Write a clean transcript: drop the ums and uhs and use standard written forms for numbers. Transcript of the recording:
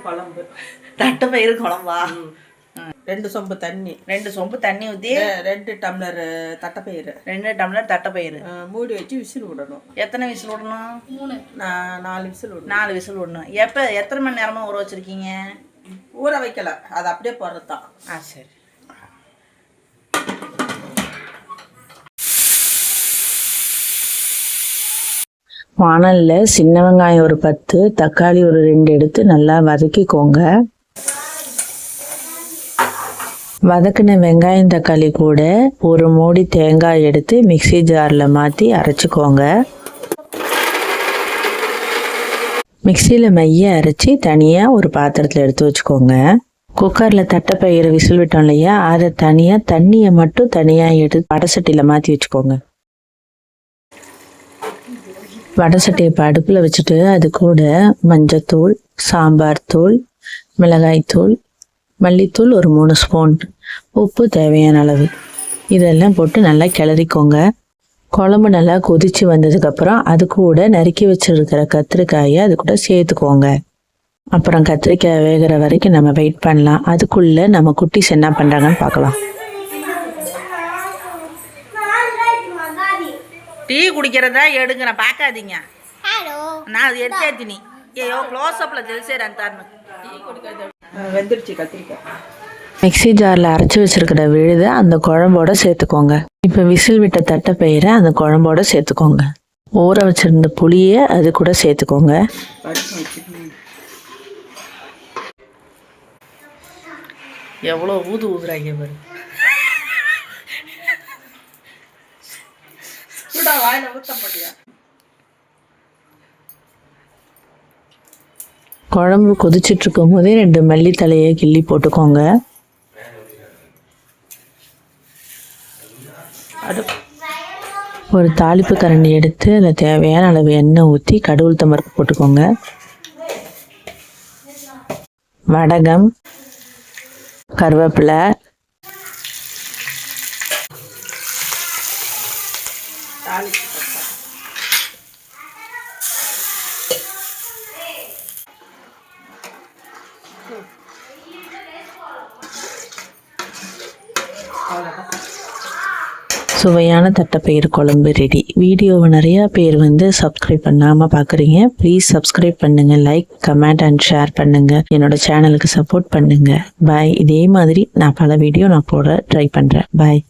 குழம்பு. தட்டைப்பயிறு குழம்பா? 2 சொம்பு தண்ணி. 2 சொம்பு தண்ணி ஊற்றி 2 டம்ளர் தட்டைப்பயிறு. 2 டம்ளர் தட்டைப்பயிறு மூடி வச்சு விசில் விடணும். எத்தனை விசில் விடணும்? 3. 4 விசில் விடணும். 4 விசில் விடணும். எத்தனை மணி நேரமாக ஊற வச்சுருக்கீங்க? ஊற வைக்கல, அது அப்படியே போடுறது தான். சரி. வானலில் சின்ன வெங்காயம் ஒரு 10, தக்காளி ஒரு 2 எடுத்து நல்லா வதக்கிக்கோங்க. வதக்கின வெங்காயம் தக்காளி கூட ஒரு மூடி தேங்காய் எடுத்து மிக்ஸி ஜாரில் மாற்றி அரைச்சிக்கோங்க. மிக்சியில் மைய அரைச்சி தனியாக ஒரு பாத்திரத்தில் எடுத்து வச்சுக்கோங்க. குக்கரில் தட்டைப்பயிறு விசில் விட்டோம் இல்லையா, அதை தனியாக தண்ணியை மட்டும் தனியாக எடுத்து வடசட்டியில் மாற்றி வச்சுக்கோங்க. வடசட்டியை இப்போ அடுப்பில் வச்சுட்டு அது கூட மஞ்சத்தூள், சாம்பார் தூள், மிளகாய்த்தூள், மல்லித்தூள் ஒரு 3 ஸ்பூன், உப்பு தேவையான அளவு, இதெல்லாம் போட்டு நல்லா கிளறிக்கோங்க. குழம்பு நல்லா கொதித்து வந்ததுக்கப்புறம் அது கூட நறுக்கி வச்சுருக்கிற கத்திரிக்காயை அது கூட சேர்த்துக்கோங்க. அப்புறம் கத்திரிக்காய் வேகிற வரைக்கும் நம்ம வெயிட் பண்ணலாம். அதுக்குள்ளே நம்ம குட்டீஸ் என்ன பண்ணுறாங்கன்னு பார்க்கலாம். டீ குடிக்கிறதா எடுங்க, பார்க்காதீங்க. நான் அது எடுத்தாச்சு. நீ ஐயோ க்ளோஸ் அப்பில் ஜெல்சேரான் தான்னு டீ குடிக்காத. வெந்துடுச்சு கத்திரிக்காய். மிக்ஸி ஜாரில் அரைச்சி வச்சுருக்கிற விழுதை அந்த குழம்போட சேர்த்துக்கோங்க. இப்போ விசில் விட்ட தட்டைப்பயிரை அந்த குழம்போட சேர்த்துக்கோங்க. ஊற வச்சுருந்த புளியை அது கூட சேர்த்துக்கோங்க. எவ்வளோ ஊதுறாங்க பாரு. குழம்பு கொதிச்சுட்டு இருக்கும் போதே 2 மல்லித்தலையை கிள்ளி போட்டுக்கோங்க. ஒரு தாளிப்பு கரண்டி எடுத்து அதில் தேவையான அளவு எண்ணெய் ஊற்றி கடுகு உளுத்தம் பருப்பு போட்டுக்கோங்க. வடகம், கருவேப்பிலை, சுவையான தட்டைப்பயிறு குழம்பு ரெடி. வீடியோவை நிறையா பேர் சப்ஸ்கிரைப் பண்ணாமல் பார்க்குறீங்க. ப்ளீஸ் சப்ஸ்கிரைப் பண்ணுங்கள், லைக், கமெண்ட் அண்ட் ஷேர் பண்ணுங்கள். என்னோட சேனலுக்கு சப்போர்ட் பண்ணுங்கள். பாய். இதே மாதிரி நான் பல வீடியோ போட ட்ரை பண்ணுறேன். பாய்.